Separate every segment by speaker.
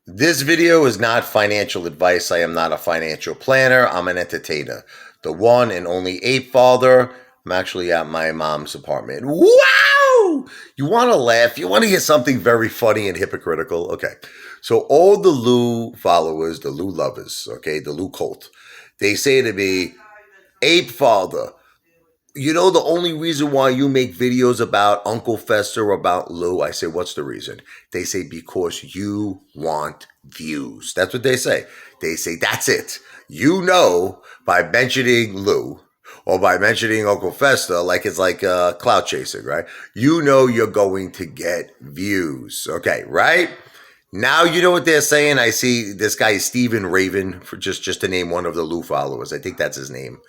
Speaker 1: This video is not financial advice. I am not a financial planner. I'm an entertainer. The one and only ape father. I'm actually at my mom's apartment. Wow! You want to laugh? You want to hear something very funny and hypocritical? Okay. So all the Lou followers, the Lou lovers, okay, the Lou cult, they say to me, ape father, you know the only reason why you make videos about Uncle Fester or about Lou? I say, what's the reason? They say, because you want views. That's what they say. They say, that's it. You know, by mentioning Lou or by mentioning Uncle Fester, like it's like clout chasing, right? You know you're going to get views. Okay, right? Now you know what they're saying. I see this guy Stephen Raven, for just to name one of the Lou followers. I think that's his name.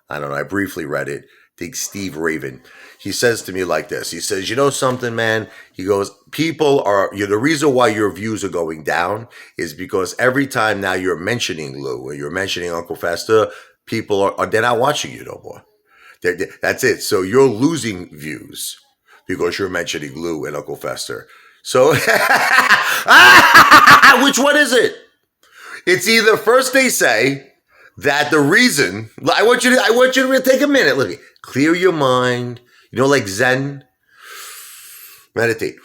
Speaker 1: I don't know. I briefly read it. I think Steve Raven. He says to me like this. He says, you know something, man? He goes, people are, the reason why your views are going down is because every time now you're mentioning Lou or you're mentioning Uncle Fester, people they're not watching you no more. That's it. So you're losing views because you're mentioning Lou and Uncle Fester. So, which one is it? It's either first they say that the reason I want you to take a minute, let me clear your mind. You know, like Zen, meditate.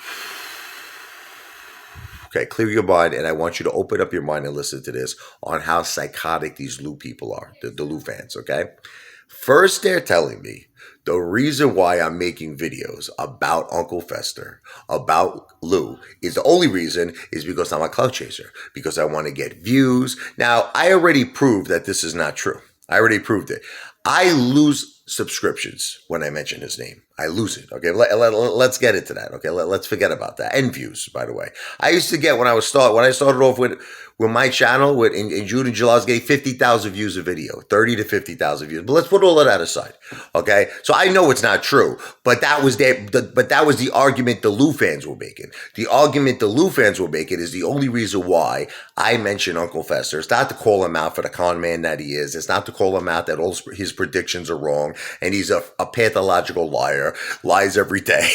Speaker 1: Okay, clear your mind, and I want you to open up your mind and listen to this on how psychotic these Lou people are, the Lou fans. Okay, first they're telling me the reason why I'm making videos about Uncle Fester, about Lou, is the only reason is because I'm a clout chaser, because I want to get views. Now, I already proved that this is not true. I already proved it. I lose subscriptions when I mention his name. I lose it. Okay, let's get into that. Okay, let's forget about that. And views, by the way. I used to get when I started off with my channel in June and July, I was getting 50,000 views a video, 30 to 50,000 views. But let's put all of that aside. Okay, so I know it's not true, but that was the argument the Lou fans were making. The argument the Lou fans were making is the only reason why I mention Uncle Fester. It's not to call him out for the con man that he is. It's not to call him out that all his predictions are wrong and he's a pathological liar, lies every day,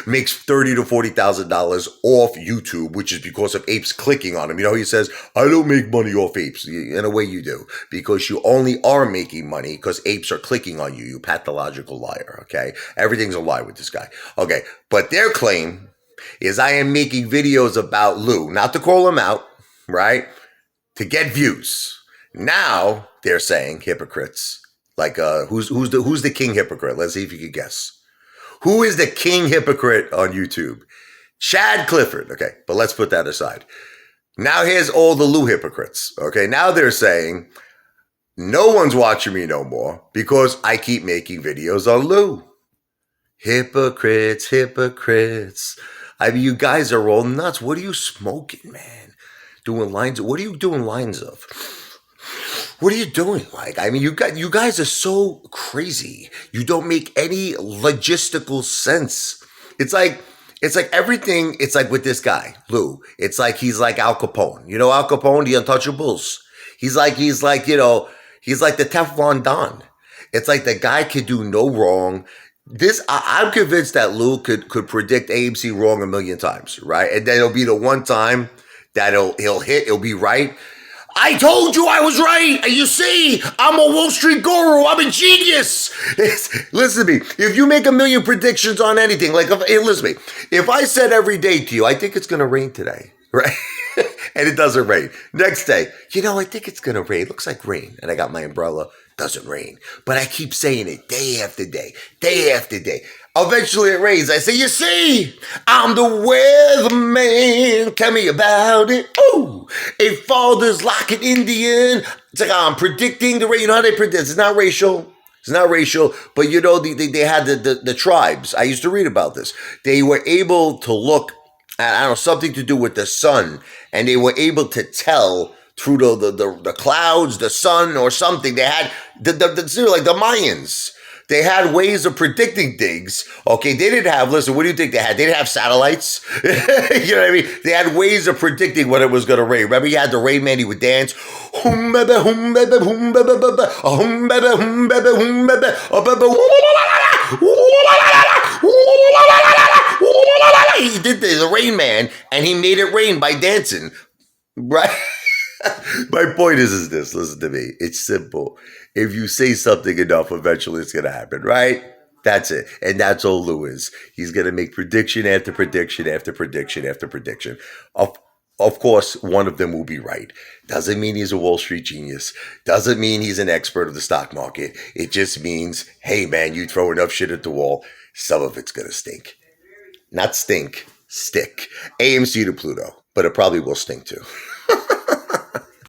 Speaker 1: makes $30,000 to $40,000 off YouTube, which is because of apes clicking on him. You know, he says, I don't make money off apes. In a way you do, because you only are making money because apes are clicking on you, you pathological liar. Okay, everything's a lie with this guy. Okay, but their claim is I am making videos about Lou, not to call him out, right? To get views. Now they're saying hypocrites. Like who's the king hypocrite? Let's see if you can guess. Who is the king hypocrite on YouTube? Chad Clifford. Okay, but let's put that aside. Now here's all the Lou hypocrites. Okay, now they're saying no one's watching me no more because I keep making videos on Lou. Hypocrites, hypocrites. I mean, you guys are all nuts. What are you smoking, man? Doing lines? What are you doing lines of? What are you doing? Like, I mean, you guys are so crazy. You don't make any logistical sense. It's like everything. It's like with this guy, Lou. It's like he's like Al Capone. You know Al Capone, the Untouchables. He's like he's like the Teflon Don. It's like the guy could do no wrong. I'm convinced that Lou could predict AMC wrong a million times, right? And then it'll be the one time that he'll hit. It'll be right. I told you I was right. You see, I'm a Wall Street guru. I'm a genius. Listen to me. If you make a million predictions on anything, listen to me. If I said every day to you, I think it's going to rain today, right? And it doesn't rain. Next day, I think it's going to rain. It looks like rain. And I got my umbrella. Doesn't rain. But I keep saying it day after day, day after day. Eventually it rains. I say, you see, I'm the weatherman. Tell me about it. Ooh, a father's like an Indian. It's like I'm predicting the rain. You know how they predict? It's not racial. It's not racial. But they had the tribes. I used to read about this. They were able to look at, I don't know, something to do with the sun. And they were able to tell through the clouds, the sun or something. They had like the Mayans. They had ways of predicting things. Okay, they didn't have, listen, what do you think they had? They didn't have satellites. You know what I mean? They had ways of predicting when it was going to rain. Remember, you had the Rain Man, he would dance. He did the Rain Man, and he made it rain by dancing. Right. My point is this. Listen to me. It's simple. If you say something enough, eventually it's gonna happen, right? That's it. And that's all Lou is. He's gonna make prediction after prediction after prediction after prediction. Of of course, one of them will be right. Doesn't mean he's a Wall Street genius. Doesn't mean he's an expert of the stock market. It just means, hey man, you throw enough shit at the wall, some of it's gonna stink. Not stink, stick. AMC to Pluto, but it probably will stink too.